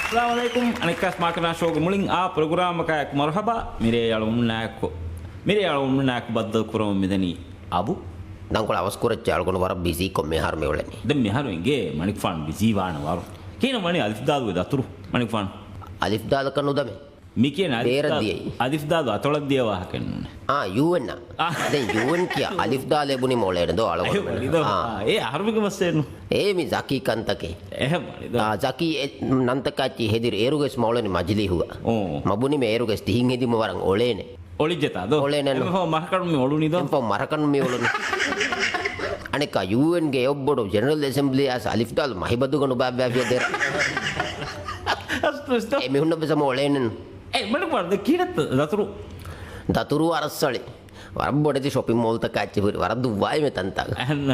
Assalamualaikum anikas makna show muling a program ka marhaba mire yalum nak baddal kuram medani abu nankola awas kuracca algon war busy komme har me olani dem me haru inge manik fan busy wana waru kina mani alif dalu daturu manik fan alif dal kanu dame mi කියන alif dalu atolak diya wah kenna un den un kiya alif dal lebuni molede do algon e armige masenu e mi zaki kantake එහෙම zaki nantakacci hedir eruges moleni majli huwa mabuni me eruges tihin hedima waran olene ඔලිජතා දෝ olene එම මහකරු මේ ඔලුනි දෝ empo marakan me oluni aneka un ge obbodo general assembly as alif dal mahibadu gonu babba der අස්තස්ත e mi hunna besama olene මලක් වර්ද කීනත් දතුරු අරස්සලි වරබ්බොඩති shopping mall takacci puri waradu waay me tantaga අහන්න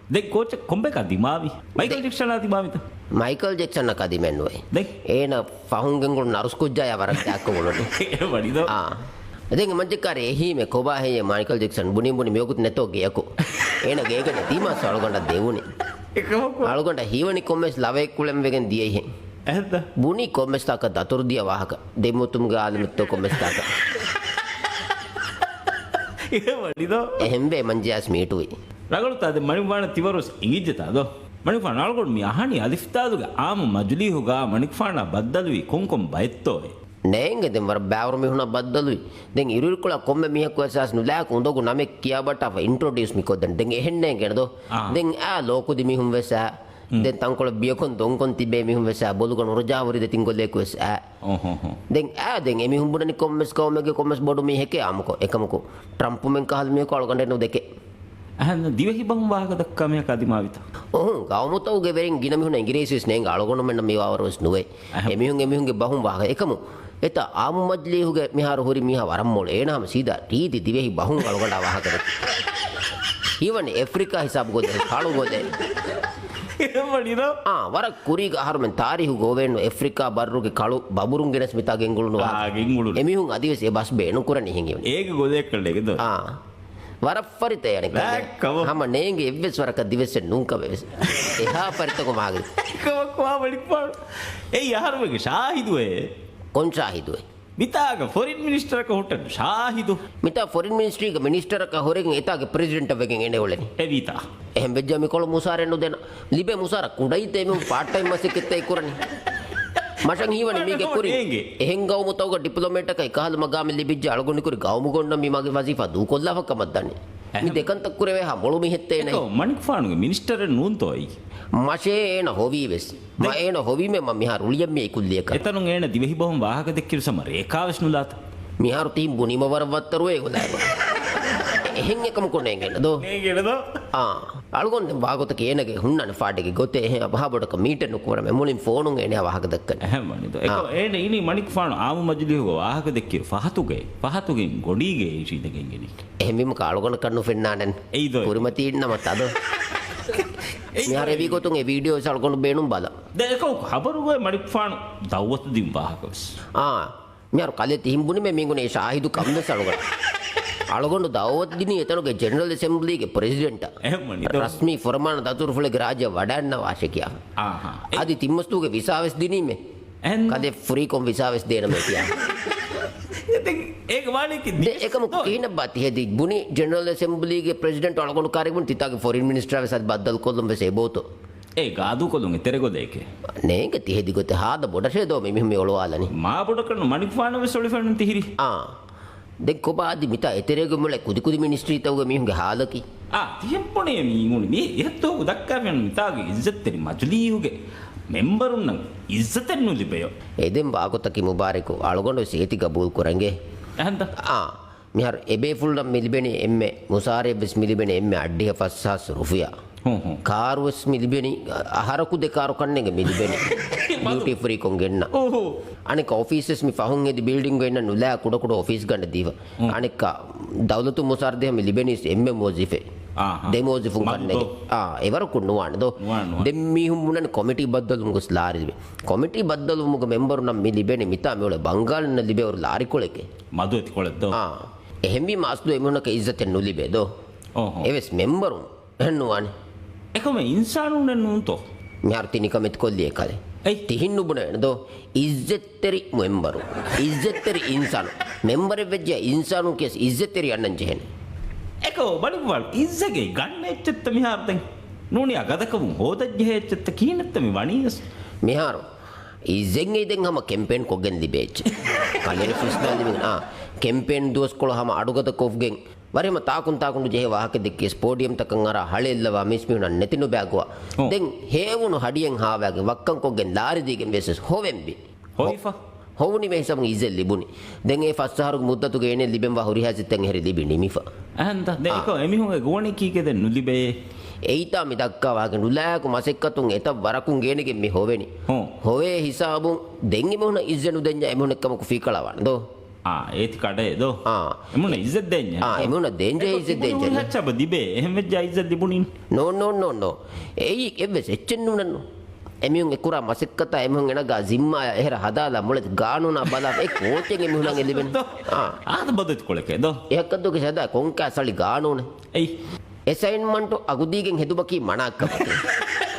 දෙක් කෝච් කොම්බේ කදි මාවි මයිකල් ජැක්සන් ආති මාවිත Michael Jackson කදි මෙන්නුවේ දෙක් ඒන පහුන්ගෙන් ගොන නරුස් කුජ්ජාය වරක් දාක්ක ගොලොනි ඒ වඩිදෝ එදෙන් මංජකාරේ එහි මේ කොබා හේ මයිකල් ජැක්සන් බුනි බුනි මෙයකුත් නැතෝ ගියකෝ ඒන ගේකට තීමා සලගොන්ඩ දෙවුනි එකමක අලගොන්ඩ හීවනි කොම්මස් ලවෙක් කුලම් වෙගෙන් දියෙහි ඇද්ද බුනි කොම්මස් තාක දතුරු දිය වාහක දෙමුතුම් ගාලෙමුත්තෝ කොම්මස් තාක ඒ වඩිදෝ එහෙම්බේ මංජයාස් මීටුයි ರಗಳುತ್ತಾದೆ ಮಣಿವಾಣ ತಿವರೋಸ್ ಇಂಗಿಜ್ಜತಾದೋ ಮಣಿಫಾಣ ಆಳ್ಗೊಂಡು ಮಿ ಅಹಣಿ ಅಲಿಫ್ತಾದುಗ ಆಮ ಮಜುಲಿಹುಗ ಮಣಿಫಾಣ ಬದ್ದಲುವಿ ಕೊಂಕೊಂ ಬಯತ್ತೋಯ್ ನೇಂಗೆ ದೆಂ ವರ ಬ್ಯಾವರ ಮಿ ಹುಣ ಬದ್ದಲುವಿ ದೆಂ ಇರುರುಕುಳ ಕೊಮ್ಮೆ ಮಿಹಕ್ ವಸಾಸ್ ನುಲಾಕ ಉಂದೋಗು ನಮೆ ಕಿಯಾಬಟ ಇಂಟ್ರೊಡ್ಯೂಸ್ ಮಿ ಕೊದ್ದನ್ ದೆಂ ಎಹೆಣ್ಣೆ ಗೆಣದೋ ದೆಂ ಆ ಲೋಕುದಿ ಮಿ ಹುಂ ವೆಸಾ ದೆಂ ತಂಕೊಳ ಬಿಯಕೊನ್ ದೊಂಕೊನ್ ತಿಬೆ ಮಿ ಹುಂ ವೆಸಾ ಬೋಲುಗಣ ರುಜಾವರಿ ದೆ ತಿಂಗೊಲ್ಲೇಕು ವೆಸಾ ದೆಂ ಆ ದೆಂ ಎಮಿ ಹುಂ ಬುಡನಿ ಕೊಮ್ಮೆಸ್ ಕೌಮೆಗೆ ಕೊಮ್ಮೆಸ್ ಬೋಡು ಮಿ ಹೆಕೆ ಆಮಕೋ ಎಕಮಕೋ ಟ್ರಂಪ್ ಮೆಂ ಕಹಲ್ ಮಿ ಕೊಳಗಂಡೆ ನು ದೆಕೆ අහන්න දිවෙහි බං වාහක දක්කා මේ කදිමාවිත ගවමුතවගේ වෙරින් ගින මිහුන ඉංග්‍රීසිස් නේ අලගොන මෙන්න මේ වවරස් නුවේ එමිහුන්ගේ බහුම් වාහක එකමු එත ආමු මජ්ලිහුගේ මිහාර හොරි මිහා වරම් මොල ඒනම සීදා රීති දිවෙහි බහුම් අලගොඩ වාහකද හිවනේ ඇෆ්‍රිකා හිසාබ ගොදේ කාලු ගොදේ එවලිනෝ වර කුරිග ආහරමෙන් තාරිහු ගෝවෙන්නු ඇෆ්‍රිකා බර්රුගේ කළු බබුරුන් ගෙනස් මිතා ගෙන්ගුළුනු ගෙන්ගුළුනු එමිහුන් අදිවසේ බස් බේනු කරන්නේ හිඟිවනේ ඒක ගොදෙක් කළේකද ವರಫರಿತೇನೆ ಹಮ ನೇಂಗೆ ಎವ್ವೆಸ್ ವರಕ ದಿವಸ ನೂಂಕ ವೆಸ್ ಎಹಾ ಪರಿತಕ ಮಾಗಿ ಕವಕ್ವಾ ಬಳಿಪಾಡು ಏ ಯಾರಮಗೆ ಶಾಹಿದುವೆ ಕೊನ್ ಶಾಹಿದುವೆ මිතාග ෆොරින් මිනිස්ටර් එක හොට්ට ශාහිදු මිතා ෆොරින් මිනිස්ට්‍රි එක මිනිස්ටර් එක හොරෙන් එතාගේ ප්‍රෙසිඩන්ට් එකෙන් එන්නේ ඔලනේ එවිතා එහෙන් වෙජ්ජා මිකොල මුසාරෙන්නු දෙන ලිබේ මුසාර කුඩයි තේම පාට් ටයිම් මසිකෙත් ඒ කරන්නේ මචං හීවනේ මේකේ කුරි එහෙන් ගවමු තවක ඩිප්ලොමේට් එකයි කහල මගාමෙ ලිබිජ්ජ අලගොනි කුරි ගවමු ගොන්න මි මගේ වසීෆා දූ කොල්ලාවක් කමක් දන්නේ මි දෙකන් තක් කුරේ වේ හමොළු මි හෙත්තේ නේ මණික් ෆානුගේ මිනිස්ටර් නූන්තෝයි මෂේ එන හොවි වෙස් ම එන හොවි මෙ මම මිහාර උලියම් මේ කුල්ලියක එතනුන් එන දිවෙහි බොහොම වාහක දෙක්කිර සම රේඛාවස් නුලාත මිහාර තීම් බුනිම වරවත්තරුව ඒගොල්ලෝ එහෙන් එකම කොනේ ගෙනදෝ මේ ගෙනදෝ අලගොන් වාගොත කේනගේ ಹುಣ್ಣන ಫಾಟಿಗೆ ಗೊತ್ತೇ ಎಹೆ ಅಬಹಾಬಡಕ ಮೀಟರ್ ನುಕುವರ ಮೆಮೊಲಿನ್ ಫೋನು ಎನೆ ವಾಹಕ ದಕ್ಕನೆ එහෙමනිද ඒක එනේ ඉනි මණික් ෆානු ආමු මජ්ලිහුව වාහක දෙක්කිර ಫಹතුගේ ගොඩීගේ ඊශීදගෙන් ගෙනි එහෙමිම කාලගොන කන්නු ෆෙන්නානන් එයිදෝ කුරුමති ඉන්නම තද මිහාර එවි ගොතුන් ඒ වීඩියෝ සල්ගොන බේනුම් බල දෙකෝ ખબරුවේ මණික් ෆානු දවවත දිම් වාහකස් මිහාර කලේ තිහිම්බුනි මේ මින්ගුනේ ශාහිදු කම්ද සල්ගොන අලගොಂಡು ದಾವತ್ ದಿನಿ ಎತನಗೆ ಜನರಲ್ ಅಸೆಂಬ್ಲಿಗೆ ಪ್ರೆಸಿಡೆಂಟ್ ರಸ್ಮಿ ಫರ್ಮಾನ ದತುರ್ ಫುಲೆಗೆ ರಾಜ್ಯ ವಡಾನ್ನ ವಾಶಕಿಯ ಆದಿ ತಿಮ್ಮಸ್ತುಗೆ ವಿಸಾವೆಸ್ ದಿನಿ ಮೆ ಕದೆ ಫ್ರೀ ಕೊಂ ವಿಸಾವೆಸ್ ದೇನ ಮೆ ಕಿಯ ඒක වාණිකි ඒකම කීන බති හෙදි බුනි ಜನರಲ್ ಅಸೆಂಬ್ಲಿಗೆ ಪ್ರೆಸಿಡೆಂಟ್ ಅಲගොಂಡು ಕಾರ್ಯಕ್ರಮ ತಿತಾಗೆ ಫಾರಿನ್ ಮಿನಿಸ್ಟರ್ ವೆ ಸದ್ ಬದ್ದಲ್ ಕೊಲ್ಲಂ ವೆ ಸೇಬೋತು ඒ ගාදු කොළුන්ගේ තෙරගොදේකේ ನೇಗೆ ತಿහෙದಿ ಗೊತ್ತೆ ಹಾದ ಬೊಡಶೆ ದೋ ಮಿ ಮಿ ಒಳವಾಲನಿ ಮಾ ಬೊಡಕನ್ನು ಮಣಿಕ್ ಫಾನವೆ ಸೊಳಿಫೆನ್ ತಿಹಿರಿ දෙක් කොබාදි මිතා එතරේගෙ මුල කුදි මිනිස්ට්‍රී තවගේ මිහුගේ හාලකි තියම්පොනේ මීමුනි මේ එහතෝ දක්කාවෙන් මිතාගේ ඉස්සතෙරි මජ්ලිහුගේ ಮೆಂಬರುನ್ ನಂಗೆ ಇಜ್ಜತನ್ನು ಲಿಬೆಯೋ ಎದೆಂ ಬಾಗೊತಕಿ ಮುಬಾರಕು ಅಳಗೊಂಡು ಸೇತಿ ಗಬೂಲ್ ಕುರಂಗೆ ಅಂತ ಮಿಹಾರ್ ಎಬೆ ಫುಲ್ ನಮ್ ಮಿಲಿಬೆನಿ ಎಮ್ಮೆ ಮುಸಾರೆ ಬಿಸ್ ಮಿಲಿಬೆನಿ ಎಮ್ಮೆ ಅಡ್ಡಿಯ ಫಸ್ಸಾಸ್ ರುಫಿಯಾ ಕಾರು ವಸ್ ಮಿಲಿಬೆನಿ ಆಹಾರಕು ದೆ ಕಾರು ಕಣ್ಣೆಗೆ ಮಿಲಿಬೆನಿ ಡ್ಯೂಟಿ ಫ್ರೀ ಕೊಂಗೆನ್ನ ಅನೇಕ ಆಫೀಸಸ್ ಮಿ ಫಹುಂ ಎದಿ ಬಿಲ್ಡಿಂಗ್ ವೆನ್ನ ನುಲಾ ಕುಡ ಕುಡ ಆಫೀಸ್ ಗಂಡ ದೀವ ಅನೇಕ ದೌಲತು ಮುಸಾರ್ ದೆ ಮಿಲಿಬೆನಿ ಎಮ್ಮೆ ಮೋಜಿಫೆ දෙමෝජි ෆුන් කන්නේ එවර කුන්නුවානදෝ දෙම්මි හුම්මුනන කොමිටි බද්දලු මුගස් ලාරිබೆ කොමිටි බද්දලු මුග ಮೆಂಬರ್ ನಮ್ ಮಿ ಲಿಬೆನೆ ಮಿತಾ ಮೇಳ ಬಂಗಾಳನ ಲಿಬೆ ಅವರು ಲಾರಿ ಕೊಳಕೆ ಮದು ಎತಿ ಕೊಳದ್ದೋ ಎಹೆಂಬಿ ಮಾಸ್ದು ಎಮುನಕ ಇಜ್ಜತೆ ನುಲಿಬೆದೋ ಎವೆಸ್ ಮೆಂಬರು ಹೆಣ್ಣುವಾನೆ එකම ඉන්සානුන් නූන්තෝ ಮ್ಯಾರ್ತಿನಿ ಕಮಿತ್ ಕೊಲ್ಲಿಯೆ ಕಲೆ තිහින්නු බුණ එනදෝ ඉස්සෙත්තෙරි මෙම්බරු ඉස්සෙත්තෙරි ඉන්සානු මෙම්බර් වෙච්ච ඉන්සානු කෙස් ඉස්සෙත්තෙරි අන්නන් ජෙහෙන එකෝ බණිකුවල් ඉස්සගේ ගන්න එච්චත්ත මිහාර්දෙන් නෝනිය ගදකවුන් හෝදජ්ජ එච්චත්ත කීනත්තමි වණීස් මිහාරු ඉස්සෙන් ඉදෙන් හම කැම්පේන් කොගෙන් ලිබේච්ච කලෙර ෆිස්නල් ලිබෙන කැම්පේන් දුවස් කොළ හම අඩුගත කොෆ්ගෙන් වරෙම තාකුන් ජෙහෙ වාහක දෙක්කේ ස්පෝඩියම් තකන් අර හලෙල්ලවා මිස්මිුණ නැතිනු බෑගුවා දෙන් හේවුණු හඩියෙන් හාවෑගේ වක්කන් කොගෙන් ලාරි දීගෙන් වෙසස් හොවෙම්බි හොයිෆා හොවුනි මේ සම ඉස්සෙල් ලිබුනි දෙන් ඒ ෆස්සහරු මුද්දතු ගේනේ ලිබෙන් වා හොරි හැසිතෙන් හෙරි ලිබිනි මිෆා අහන්ත දෙකෝ එමිහුගේ ගෝණි කීකේද නුලිබේ ඒයිතා මිදක්කා වාගේ නුලෑකු මසෙක්කතුන් එත වරකුන් ගේනගෙන් මේ හොවෙනි හොවේ හිසාබුන් දෙන්ගි මොහුන ඉස්සෙනු දෙන්න එමුණ එක්කම කුෆී කලවන්න දෝ ඒති කඩේ දෝ එමුණ ඉස්සෙත් දෙන්න එමුණ දෙන්න ඉස්සෙත් දෙන්න හච්චබ දිබේ එහෙම වෙච්ච ඉස්සෙත් දිබුනින් නෝ එයි එවෙස් එච්චෙන් නුනන්නු එමියුන් එකුරා මසෙක්කතා එමුන් එනගා සිම්මා එහෙර හදාලා මුලත් ගානුනා බලා ඒ කෝචෙන් එමුණන් එලිබෙන ආද බදත් කොලකේ දෝ එහකද්දුගේ සදා කොන්කා සලි ගානුනේ එයි එසයින්මන්ට අගුදීගෙන් හෙදුබකී මනාක්කමක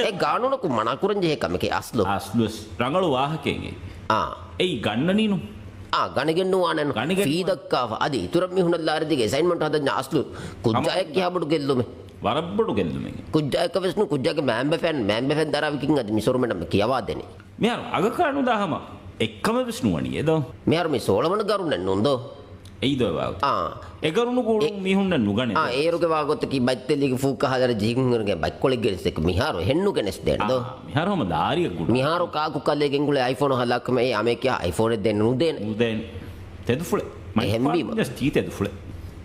ඒ ගානුනකු මනාකුරන් ජෙහෙකමකේ අස්ලුස් රංගලු වාහකෙන්ගේ එයි ගන්න නීනු ගණගෙන්න්නු ආනන් ෆීදක්කාව අද ඉතුරම් මිහුණ ලාරදිගේ එසයින්මට හදන්න අස්ලු කුද්ජායක් හබුඩු ගෙල්ලුම වරබ්බඩු ගෙල්ලුම කුද්ජායක වෙස්නු කුද්ජාක මෑම්බැෆැන් දරාවකින් අද මිසුරුමටම කියවා දෙන මෙයාර අගකානු දාහම එක්කම විස්නුවනිය ද මෙයාර මේ සෝලමන ගරුන්න නොන්දෝ එයිදවා එකරුණු කුඩු මිහුන්න නුගන ඒරුගේ වාගොත්තකි බත්තෙල්ලික ෆූක හදර ජීගුන්ගේ බයිකොලෙක් ගෙනසෙක මිහාරු හෙන්නු කෙනෙස් දෙන්නද මිහාරම දාරිය කුඩු මිහාරු කාකු කල්ලෙකින් කුලේ iPhone හලක්ම ඒ අමේකිය iPhone දෙන්න නුදෙන තෙදුෆුලේ මම හෙම්බීම ජස්ටි තෙදුෆුලේ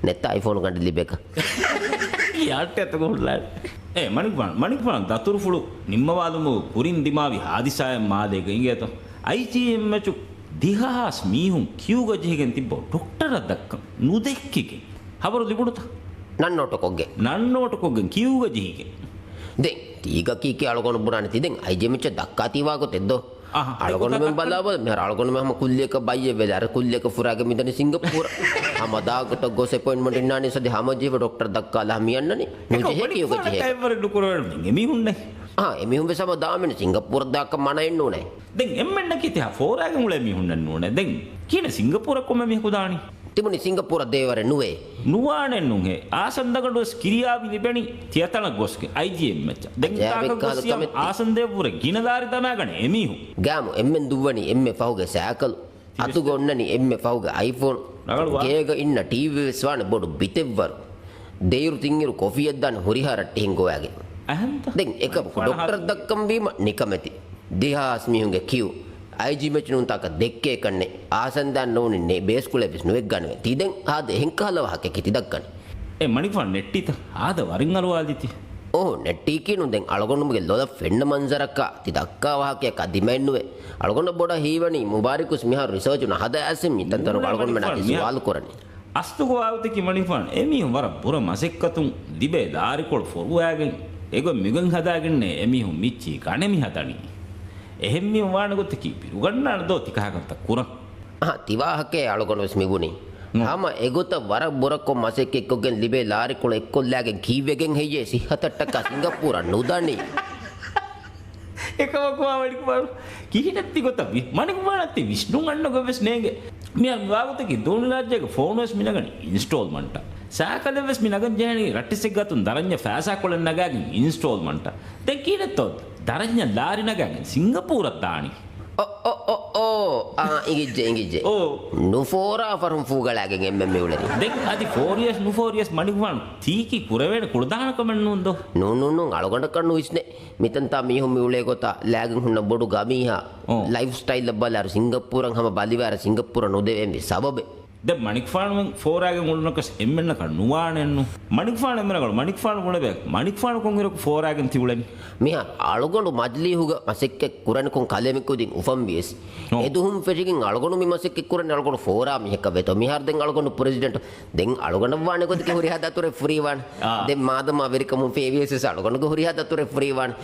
නැත්ත iPhone ගන්න ලිබෙක යාට එතකොල්ලා මණික්වණ දතුරු ෆුළු නිම්මවාදුමු පුරින් දිමාවි ආදිසාය මාදේක ඉංගේත IGM මචු දිහාස් මීහුන් කිව්ගජෙහිගෙන් තිබ්බෝ ඩොක්ටර දක්ක නුදෙක්කිගේ හබරු ලිබුණුත නන්නෝට කොගෙන් කිව්ගජෙහිගෙන් දෙන් තීග කීකේ අලගොන බුණානේ තිදෙන් අයිජෙමිච්ච දක්කා තිවාගොත් එද්දෝ අලගොන මෙන් බලාව මෙහර අලගොන මෙහම කුල්ලියක බයිය වෙල අර කුල්ලියක ෆුරාගේ මිදන සිංගප්පූර හමදාගට ගොස් අපොයින්ට්මන්ට් ඉන්නානේ සදි හම ජීව ඩොක්ටර් දක්කාලා මියන්නනේ නුජෙහි කිව්ගජෙහි කයිවර ඩුකරවල එමිහුන්නේ එමිහුන් වෙසම දාමෙන සිංගප්පූර දාක මන එන්න ඕනේ දැන් එම්මෙන්න කිතියා ෆෝරාගේ මුල එමිහුන්න ඕනේ දැන් කියන සිංගප්පූර කොම මිහකු දානි තිබුණි සිංගප්පූර දේවර නුවේ නුවානෙන් නුගේ ආසන්දකඩොස් කිරියාවි ලිබෙනි තියතන ගොස්ගේ IGM මච්ච දැන් තාක ගොස්සියම් ආසන්දේපුර ගිනදාරි තමා ගනේ එමිහු ගාමු එම්මෙන් දුවනි එම්මේ ෆවුගේ සෑකලු අතු ගොන්නනි එම්මේ ෆවුගේ iPhone ගේග ඉන්න TV ස්වාන බොඩු බිතෙව්වරු දේරු තිංගිරු කොෆියක් දාන හොරිහරට්ටි හින්ගෝයාගේ අහන්ත දැන් එක ඩොක්ටර් දක්කම් වීම නිකමැති දිහාස් මිහුන්ගේ කිව් IG මෙචනුන් තාක දෙක්කේ කන්නේ ආසන්දන්න ඕනේ බේස් කුලේ බිස් නුවෙක් ගන්නවේ තිදෙන් ආද එහෙන්කාලව හක කිති දක්කන්නේ ඒ මණිකවන් නෙට්ටිත ආද වරින් අරවාදිති ඕ නෙට්ටි කිනු දැන් අලගොන්නමුගේ ලොද ෆෙන්න මන්සරක්ක තිදක්කා වාහකයක් අදිමෙන්නුවේ අලගොන්න බොඩ හීවනි මුබාරිකුස් මිහා රිසර්ච් උන හද ඇසෙම් මිතන්තර අලගොන්න මෙන්න ඉස්වාල් කරන්නේ අස්තුකෝ ආවතකි මණිකවන් එමිහු වර පුර මසෙක්කතුන් දිබේ දාරිකොල් ෆොරුවාගෙන් ඒක මිගන් හදාගන්නේ එමිහු මිච්චි කණෙමි හදනි එහෙම මේ වානගොත් කීපිරු ගන්නාන දෝ තිකහකට කුරන් තිවාහකේ අලගොනස් මිගුනි ආම එගොත වර බොරකො මසෙක් එක්කගෙන් ලිබේ ලාරි කොල එක්කොල්ලාගෙන් කීවෙගෙන් හෙයේ සිහතට්ටක සිංගප්පූර නුදනි එකවකවා වඩිකුමාරු කිහිටත්ති ගොතවි මණිකුමාරත්ති විශ්ණු අන්න ගොවෙස් නේගේ මියන් වාගතකි දෝනි රාජ්‍යක ෆෝනස් මිනගනි ඉන්ස්ටෝල්මන්ට සාකලෙවස් මිනගන් ජෑනි රට්ටිසෙක් ගතුන් දරඤ්ඤ ෆෑසා කොලන් නගාගෙන් ඉන්ස්ටෝල්මන්ට දැන් කීනතොත් දරඤ්ඤ ලාරි නගාගෙන් සිංගප්පූරත් දානි ඉගිජ්ජේ නුෆෝරා ෆරුම් ෆූගලාගෙන් එම්මෙ උලරි දැන් අදි 4 years nu 4 years මණිකුමාරු තීකි කුරවේන කුලදානකමන් නුන්දෝ නෝ අලගොඩ කන්නු ඉස්නේ මිතන් තා මිහුම් මිඋලේ ගොත ලෑගෙන් හුන්න බොඩු ගමීහා ලයිෆ් ස්ටයිල් ලබ්බලාර සිංගප්පූරන් හම බලිවාර සිංගප්පූර නොදෙවෙන් සබබේ දැන් මණික්ෆානුවෙන් ෆෝරාගෙන් උල්නකස් එම්මෙන්නක නුවානෙන්නු මණික්ෆාන එම්මනකල මණික්ෆාන ගොඩබැක් මණික්ෆාන කොංගිරක ෆෝරාගෙන් තිබුලනි මිහා අලගොඩු මජ්ලිහුග මසෙක්ක කුරණ කොන් කලෙමිකුදින් උෆම් බියස් එදුහුම් ෆෙජිකින් අලගොඩු මි මසෙක්ක කුරණ අලගොඩු ෆෝරා මිහක වෙත මිහාර දෙන් අලගොඩු ප්‍රෙසිඩන්ට් දෙන් අලගොඩ වානේ කොදක හොරි හදතුරේ ෆ්‍රී වන් දෙන් මාදම අමරිකමු ෆේවියස් අලගොඩු හොරි හදතුරේ ෆ්‍රී වන්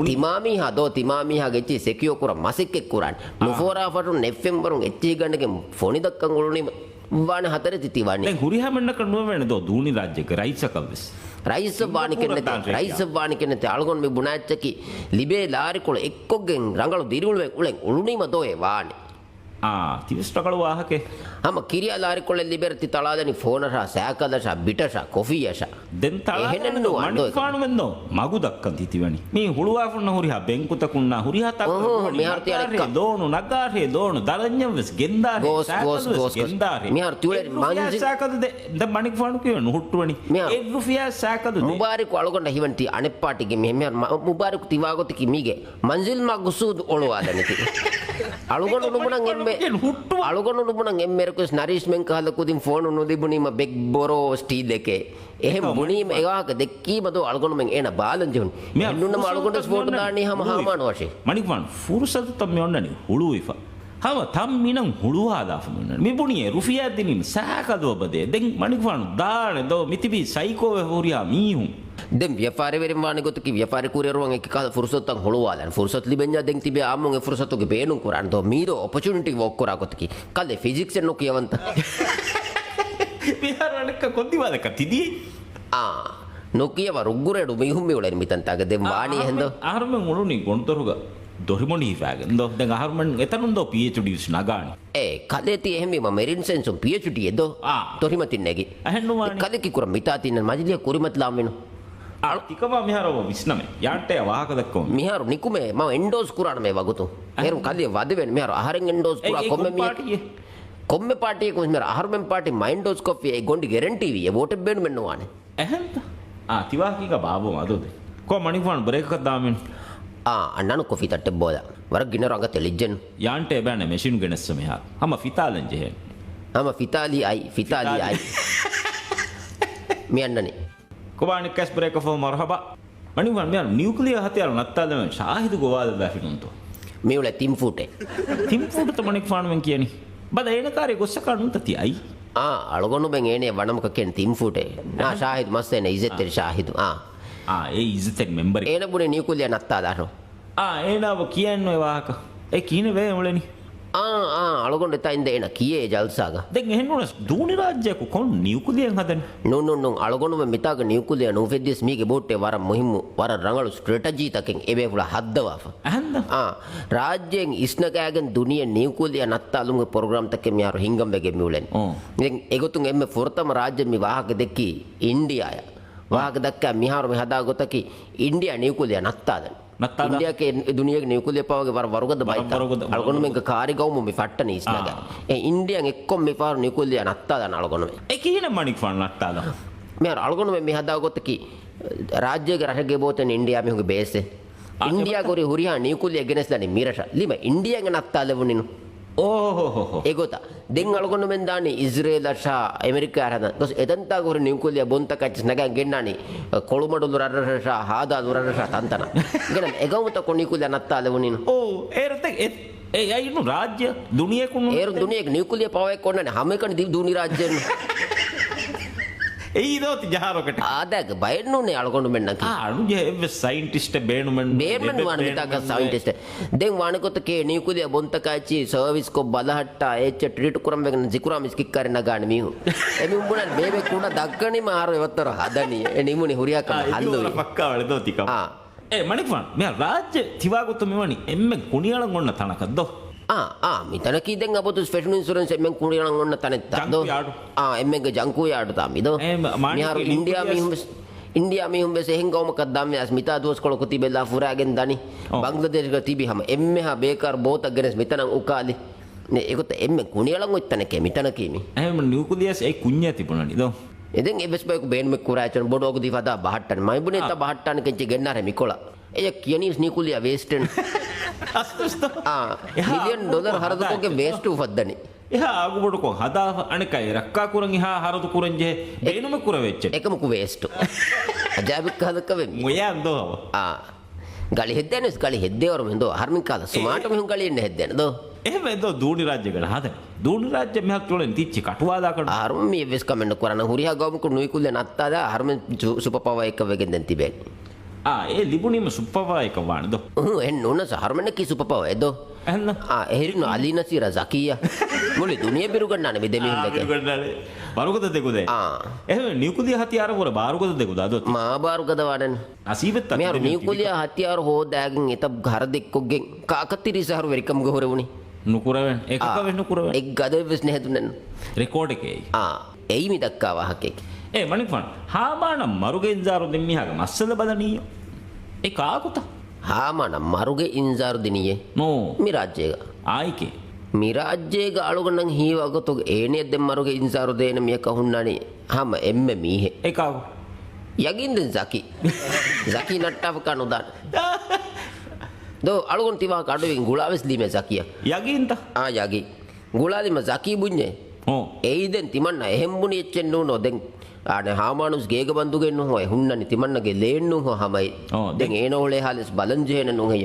තිමාමි හදෝ තිමාමි හගෙච්චි සෙකියෝ කුර මසෙක්ක කුරණ නුෆෝරා ෆටු නෙෆ්එම් වරුන් එච්චි ගන්නගෙන් ෆොනි දක්කන් උළුනි වාන හතර තිති වන්නේ දැන් හුරිහමන්න කනුව වෙන දෝ දූනි රාජ්‍යක රයිසකවස් රයිසබ්වානි කෙනෙති අලගොන් මේ බුණාච්චකි ලිබේ ලාරිකොළ එක්කොගෙන් රංගලු දිරිවුලුවෙන් උලෙන් උළුනීම දෝයේ වානි තිවිස්ටකල වාහකේ ಹಮ ಕಿರಿಯ ಲಾರಿಕೊಳ್ಳೆ ಲಿಬೆರ್ತಿ ತಳಾದನಿ ಫೋನಶ ಸ್ಯಾಕದಶ ಬಿಟಶ ಕೊಫಿಯಶ ದೆನ್ ತಳಾದೆನ್ನು ಮಣಿಫಾಣುವೆನ್ನೋ ಮಗು ದಕ್ಕಂತಿತಿವನಿ ಮೀ ಹುಳುವಾಫುನ್ನ ಹುರಿಹ ಬೆಂಕುತಕುನ್ನ ಹುರಿಹ ತಕ್ಕ ದೋಣು ನಗಾರೆ ದೋಣು ದರഞ്ഞವೆಸ್ ಗೆಂದಾರೆ ಗೋಸ್ ಗೆಂದಾರೆ ಮಿಹಾರ್ ತುಳೆ ಮಂಜಿ ಸಾಕದುದೆ ದ ಮಣಿಫಾಣು ಕಿವನು ಹುಟ್ಟುವನಿ ಎ ರುಫಿಯಾ ಸಾಕದುದೆ ಮುಬಾರಿಕ್ ಒಳಗೊಂಡ ಹಿವಂತಿ ಅಣೆಪ್ಪಾಟಿಗೆ ಮಿಹಾರ್ ಮುಬಾರಿಕ್ ತಿವಾಗೋತಿಕಿ ಮೀಗೆ ಮಂಜಿಲ್ ಮಗುಸೂದ್ ಒಳುವಾದನಿತಿ ಅಳುಗೊಂಡು ನುಬುಣಂ ಎಮ್ಮೆ අලුගොනු නුබුණන් එම්මෙරකුස් නරිස්මෙන් කහල කුදින් ෆෝන් නුදිබුණීම බෙක් බොරෝ ස්ටීල් එකේ එහෙම බුණීම ඒවාක දෙක්කීමද අලුගොනු මෙන් එන බාලන් ජුන් මෙන්නුන්නම අලුගොන්ඩ ස්පෝට් දාන්නේ හැම හාමාන වශයෙන් මණික්වන් ෆුරුසත තම්මි ඔන්නනි හුළු ඉෆා හම තම්මිනම් හුළු ආදාෆමුන්න මිබුණියේ රුෆියා දිනින් සෑකදව බදේ දෙන් මණික්වන් දානේ දෝ මිතිබි සයිකෝ හොරියා මීහුන් දැන් ව්‍යාපාරවලින් වානේ ගොතකි ව්‍යාපාර කුරියරුවන් එක්ක කාල ෆුර්සතන් හොළුවාලන් ෆුර්සත් ලිබෙන්ජා දෙන් තිබේ ආමුගේ ෆුර්සතුගේ බේනුම් කරන් දෝ මීරෝ ඔපචුනිටි වොක් කරා ගොතකි කල්ලේ ෆිසික්ස් එන්නෝ කියවන්ත විහාරණක කොන්දිවාදක තිදී නොකියව රුග්ගුරේඩු මිහුම් මෙවලෙන් මිතන්තාග දෙම් වාණී හෙන්දෝ ආහාරමෙන් උණුනි ගොන්තරුග දොරිමොණි ෆෑගෙන් දෝ දැන් ආහාරමෙන් එතනුන් දෝ PhD නගානි කලේති එහෙම මෙරින් සෙන්සුම් PhD එදෝ දොරිමතින් නැගි අහෙන්නු වාණි කලේ කිකුර මිතාතින් මජලිය කුරිමත් ලාම් වෙනෝ තිකම මිහාරව විශ්නමේ යාන්ටේ වාහක දක්කොම මිහාරු නිකුමේ මම එන්ඩෝස් කුරාන මේ වගුතු එරු කලිය වද වෙන මිහාරු ආහාරෙන් එන්ඩෝස් කුරා කොම්මේ පාටියේ කොස් මිහාරු ආහාරෙන් පාටි මයින්ඩෝස් කොෆි ඒ ගොන්ඩි ගැරන්ටි විය වෝට් බෙන් මෙන්නවානේ එහෙන්ත තිවාකික බාබෝ අදෝද කො මණිෆාන් බ්‍රේක් එකක් දාමින් අන්නනු කොෆි තට්ටේ බෝදා වර ගින රංග තෙලිජෙන් යාන්ටේ බෑනේ මැෂින් ගෙනස්ස මිහාර හම ෆිතාලෙන් ජෙහෙන් හම ෆිතාලි අයි මියන්නනේ Kubani cash break of marhaba. Maniwan me nuclear hatiar nattala me shahid gowada dafinunto. Me ule tim fute. Tim fute to manik fan men kiyani. Bada ena kare gossaka nunta ti ai. Alugonu ben ene wanamaka ken tim fute. Shahid masene izetter shahid. E izetter member. Ena bune nuclear nattala ro. Ena wo kiyanno e wahaka. E kine ve muleni. අලගොන්ඩ තයින්ද එන කියේ ජල්සාග දැන් එහෙන්නුනස් දූනි රාජ්‍යයක කොන් නියුකුලියෙන් හදන නුනුන් අලගොන්ඩම මිතාග නියුකුලිය නුෆෙද්දිස් මීගේ බෝට්ටේ වර මුහිම්මු වර රංගලු strategy තකින් එබේ පුල හද්දවාෆ අහන්න රාජ්‍යයෙන් ඉස්නකෑගෙන් දුනිය නියුකුලිය නත්තාලුන්ගේ programme තකේ මියාරු හිංගම් වෙගේ මියුලෙන් දැන් එගොතුන් එම්මේ ෆොර්තම රාජ්‍ය මි වාහක දෙකි ඉන්දියාය වාහක දක්කා මිහාරු මෙ හදා ගොතකි ඉන්දියා නියුකුලිය නත්තාදන इंडिया के दुनिया के न्यूक्लियर पावर के वरगद बाइता अलगोन में कारी गांव में फट्ट नहीं इसनगा ए इंडिया एक्को में पावर न्यूक्लियर नत्तादा अलगोन में ए किने मणिक फन नत्तादा मैं अलगोन में हदा गोत की राज्य के रहे बोते इंडिया में होगे बेस इंडिया को हुरिया न्यूक्लियर अगेंस्ट దని మీరట లిమ ఇండియా ಗೆ నత్తాలేవు నిను ಓಹೋ ಎಗೋತ ದೆಂಗ್ ಅಳಗೊಂಡು ಮೆಂದಾನಿ ಇಸ್ರೇಲ್ ಅಶಾ ಅಮೆರಿಕಾ ಅರದ ದೋಸ್ ಎದಂತ ಗೊರ ನ್ಯೂಕ್ಲಿಯರ್ ಬೊಂತ ಕಚ್ಚ ನಗ ಗೆನ್ನಾನಿ ಕೊಳುಮಡುಲು ರರಶ ಹಾದ ರರಶ ತಂತನ ಗೆನ ಎಗೌತ ಕೊ ನ್ಯೂಕ್ಲಿಯರ್ ನತ್ತಾಲೆವು ನೀನು ಏರತೆ ಐನು ರಾಜ್ಯ ದುನಿಯಾ ಕು ಏರು ದುನಿಯಾ ನ್ಯೂಕ್ಲಿಯರ್ ಪವರ್ ಕೊಣ್ಣನೆ ಹಮೆಕನ್ ದಿ ದುನಿ ರಾಜ್ಯ ඒදෝති ජහරකට ආදක බයන්නුනේ අලගොඩු මෙන්නකි අනුජ සයින්ටිස්ට බේනුමන් වානිතාක සයින්ටිස්ට දෙන් වානකොතකේ නිකුලිය බොන්තකාචි සර්විස් කො බලහට්ටා එච්ච ට්‍රීට් කරම් වෙන ජිකුරා මිස්කික් කරන ගාන මිහු එමි උඹුණ බේබේ කුණ දක්කනි මාර එවත්තර හදනි එනිමුනි හුරියක හල්ලු පක්කා වල දෝතිකම මණික්වන් මෙ රාජ්‍ය තිවාගොත මෙවනි එම්මෙ කුණියලන් ඔන්න තනකද්දෝ මිතන කීදෙන් අපොතු ස්පෙෂල් ඉන්ෂුරන්ස් එම්මෙන් කුණියලන් ඔන්න තනෙත්තදෝ එම්මෙන්ගේ ජංකු යාඩු තාමිදෝ මිහාරු ඉන්දියා මිහුම් इंडिया में हम वैसे हिंगाओं में कदम में अस्मिता दोस्त को कुती बेला फुरागेन दानी बांग्लादेश का तीबी हम एम्मे हा बेकार बहुत अगेंस्ट मितना उकाली ने एको तो एम्मे कुणियालंग इतने के मितना कीमी न्यूक्लियस ए कुण्या तिपुननी दो इदें एबस पे बेन में कुराचन बोडोग दिफादा बाहटन माय बुने ता बाहटन के गेन्ना रे मिकोला ए कियनीस न्यूक्लियर वेस्टर्न अस्तुस्तो $1 हरदको के वेस्ट उफद्दनी එහා ආගුබඩකො හදා අනිකයි රක්කා කුරන් එහා හරදු කුරන්ජේ බේනුම කුර වෙච්ච එකමකු වේස්ට් අජාබික් කහදක වෙමි මොයන්දෝ ගලි හෙද්දෙනස් ගලි හෙද්දේවරු මෙන්දෝ හර්මින් කාල සුමාට මෙහුන් ගලි එන්න හෙද්දෙන දෝ එහෙම එදෝ දූනි රාජ්‍යකට හදන දූනි රාජ්‍ය මෙහක් තුලෙන් තිච්චි කටුවාදා කරන හර්ම මේ වෙස් කමෙන්ඩ් කරන හුරියා ගවමුකු නුයිකුල්ල නත්තාදා හර්ම සුපර් පවර් එක වෙගෙන් දැන් තිබෙන්නේ ඒ ලිබුණීම සුප්පවායක වානද එන්න උන සහරමනකි සුපපව එදෝ ඇන්න එහිරින අලිනසිර සකීය මුලි දුනිය පිරුගන්නන විදමිහිලක බරුගත දෙකුද එහ නිකුදිය හතියාරපුර බාරුගත දෙකුද අදොත් මා බාරුගතවාඩන අසීපත් මෙ නිකුලිය හතියාර හෝදෑගෙන් එත ගර දෙක්කොක්ගෙන් කාකත්තිරි සහරු වෙරිකම් ගොහරවුණි නුකුරවෙන් එකක වෙන්න නුකුරව එක් ගද වෙස් නැහැතුනන් රෙකෝඩ් එකේ එයි මි දක්කා වාහකෙක් ඒ මනිෆන් හාමානම් මරුගෙන් ජාරු දෙම්මිහාග මස්සල බදනීය ඒ කාකුත හාමානම් මරුගේ ඉන්සාරු දිනියේ නෝ මිරාජ්‍යයක ආයිකේ මිරාජ්‍යයක අලුගන්නන් හීවගතුග ඒනේ දෙම් මරුගේ ඉන්සාරු දේන මිය කහුන්නනේ හම එම්ම මීහෙ ඒ කාකු යගින්දෙන් සකි සකි නට්ටාව කනුදාන දෝ අලුගන් තිවා කඩුවෙන් ගුලාවෙස් ලීමේ සකිය යගින්ත යගි ගුලාලිම සකී බුඤ්ඤේ ඕ එයිදෙන් තිමන්න එහෙම්බුනි එච්චෙන් නෝ දෙන් ආනේ හාමානුස් ගේග බන්දුගෙන් නෝ එහුන්නනි තිමන්නගේ ලේන්නු හමයි දෙන් ඒනෝලේ හාලස් බලන්ජේන නුහෙය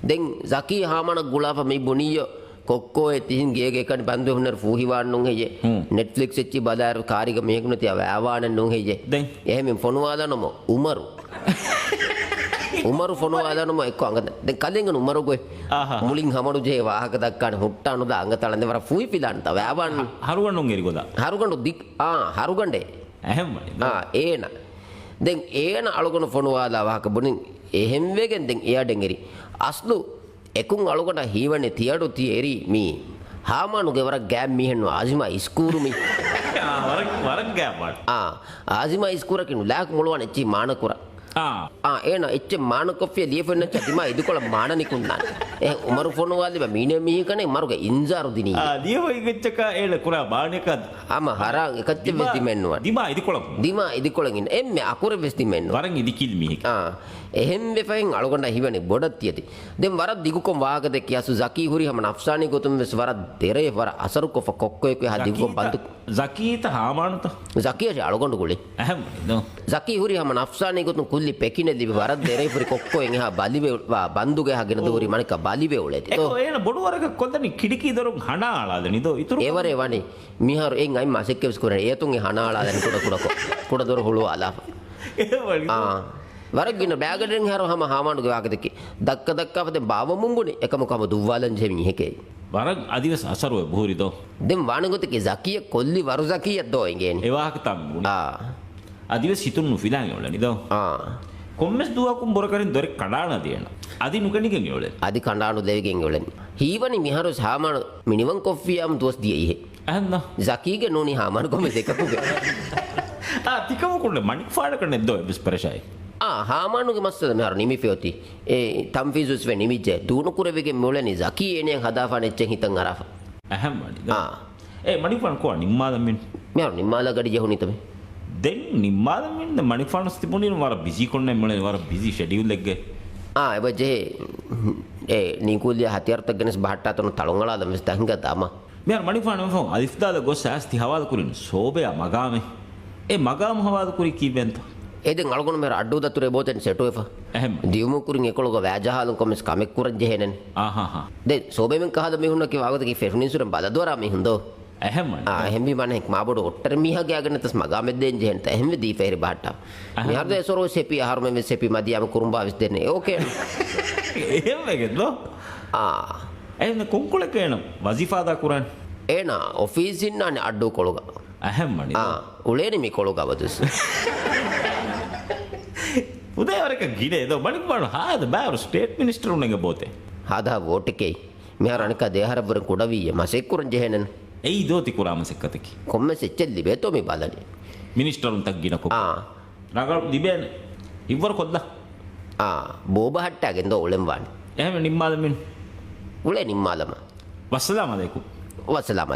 දෙන් සකී හාමන ගුලාප මේ බුනිය කොක්කෝ එතින් ගේගේ කන් බන්දු හුන්නර් ෆූහිවාන් නුහෙය නෙට්ෆ්ලික්ස් එච්චි බදාර කාරික මේකුන තිය වැවාන නුහෙය දැන් එහෙම ෆොනුවාදනම උමරු උමරු ෆොනුවාදනම එක්ක අඟ දැන් කලින් උමරු ගොයි මුලින් හමඩු ජේ වාහක දක්කාන හොට්ටානු ද අඟ තලන්ද වර ෆූයි පිලන්ත වැවාන් හරුගන්නුන් එරිගොදා හරුගන්ඩු දික් හරුගන්ඩේ ඇහැම්මයි ඒන දැන් ඒන අලුගොන ෆොනුවාදා වාහක බුනින් එහෙම් වෙගෙන් දැන් එයාඩෙන් එරි අස්ලු එකුන් අලුගොන හීවනේ තියඩු තියේරි මී හාමානුගේ වර ගෑම් මීහෙන්නු ආසිමා ඉස්කූරුමි වරක් ගෑම්වට ආසිමා ඉස්කූරකිනු ලෑක් මුළුවන් එච්චි මානකුර ඒන එච්ච මානකොෆිය ලියෆෙන්න චතිමා ඉදිකොළ මානනිකුන්නාන ඒ උමරු ෆොනුවාදි මීන මීකනේ මරුගේ ඉන්සාරු දිනී දියවයිගච්චක ඒල කුරා බාණයකද හරා එකච්ච වෙස්තිමෙන්නවා දිමා ඉදිකොළ දිමා ඉදිකොළගින් එම්ම අකුර වෙස්තිමෙන්නවා වරන් ඉදිකිල් මිහික එහෙම් වෙෆෙන් අලුගොන්න හිවනේ බොඩත් යති දෙම් වර දිගුකොම් වාගද කියසු සකී හුරි හම නෆ්සානි ගොතුම් වෙස් වර දෙරේ වර අසරු කොෆ කොක්කෝ එක දිගුකොම් බන්තු සකීත හාමානුත සකියට අලුගොන්න ගුලි ඇහම් නෝ සකී හුරි හම නෆ්සානි ගොතුම් කුල්ලි පෙකිනේ දිවි වර දෙරේ පුරි කොක්කෝ එහා බලිවේ බන්දුගේ හගෙන දෝරි මණික බලිවේ උලේති ඒන බොඩු වරක කොන්දනි කිඩිකී දරුන් හනාලාද නිදෝ ඉතුරු ඒවරේ වනේ මිහර එන් අයි මාසෙක්කෙස් කරේ ඒතුන්ගේ හනාලාදන් කුඩ දොර හුළු ආලා වරගින බෑගඩෙන් හර හම හාමානුගේ වාගදකි දක්ක දක්කාපතෙන් බාව මුංගුනේ එකමකම දුව්වාලන් ජෙමි හේකේ වරක් අදිවස් අසරුව බෝරිදෝ දෙම් වානගොතකේ සකිය කොල්ලි වරු සකිය දෝ එගෙන එවාහක තම් අදිවස් හිතුන්නු ෆිලාන් වල නිදෝ කොම්මස් දුවකුම් බොරකරින් දොරේ කඩාන දියන අදි නුකනිගෙන් යොල අදි කණ්ඩානු දෙවිගෙන් යොලන් හීවනි මිහරු හාමානු මිනිවන් කොෆියම් දොස් දියේ අහන්න සකීගේ නෝනි හාමානු කොම දෙකකුගේ තිකමකුන්න මණික් ෆාඩ කරන එද්දෝ බිස් පරශයි හාමානුගේ මස්සද මෙහර නිමිෆියෝති ඒ තම්ෆිසුස් වෙ නිමිජ්ජ දුණු කුරවෙගේ මොලනි සකී එනෙන් හදාෆාන එච්චෙන් හිතන් අරාෆ අහම් මණි ඒ මණිෆාන් කො නිම්මාදම්මින් මෙහර නිම්මාලා ගඩි ජහුනි තමයි දැන් නිම්මාදම්මින් මණිෆාන් ස්තිපුනින වර බිසි කොන්නේ මොලේ වර බිසි ෂෙඩියුල් එකගේ එබජේ ඒ නිකුලිය හතියර්ත ගෙනස් බහට්ටාතන තලොංගලාද මෙස් දහින්ග දාම මෙහර මණිෆාන් ෆෝන් අලිෆ්දාද ගොස් ඇස්ති හවාද කුරින් සෝබය මගාමේ ඒ මගාම හවාද කුරි කීබෙන්ත ඒදෙන් අලගොන මෙර අඩ්ඩු දතුරේ බෝතෙන් සෙටුවෙෆ එහෙම දියුමු කුරින් එකොලක වැජහලන් කොමස් කමෙක් කුරන් ජෙහෙනන් දෙ සෝබෙමෙන් කහද මෙහුන්න කි වාගද කි ෆෙෆ්නින්සුරන් බලදවරා මෙහුන්දෝ එහෙම එහෙම්බි මනෙක් මාබඩ ඔට්ටර මිහගේ අගන තස් මගාමෙ දෙන් ජෙහෙන්ත එහෙම දී ෆෙරි බහට්ටා මිහර්ද සොරෝ සෙපි ආහාරම මෙ සෙපි මදියම කුරුම්බා විස් දෙන්නේ ඕකේ එහෙම වෙගෙද්ලෝ එහෙම කොංකුල කේන වසිෆාදා කුරන් ඒන ඔෆීස් ඉන්නානේ අඩ්ඩු කොලග එහෙම මනි උලේනි මි කොලග වදස් උදේවරක ගිනේ දෝ මණික් බණ හාද බෑර ස්ටේට් මිනිස්ටර් උන්ගේ බෝතේ හදා වෝටකේ මෙහර අනික දේහරබරන් කුඩවිය මසෙක් කුරන් ජෙහෙනන් එයි දෝති කුරාම සෙක්කතකි කොම්ම සෙච්චෙල්ලි බේතෝ මේ බලන්නේ මිනිස්ටරුන් තක් ගිනකො නගර දිබේන ඉවර කොද්දා බෝබහට්ටාගෙන් දෝ උලෙන් වානේ එහෙම නිම්මාදමින් උලේ නිම්මාලම වස්සලාම අලයිකුම් වස්සලාම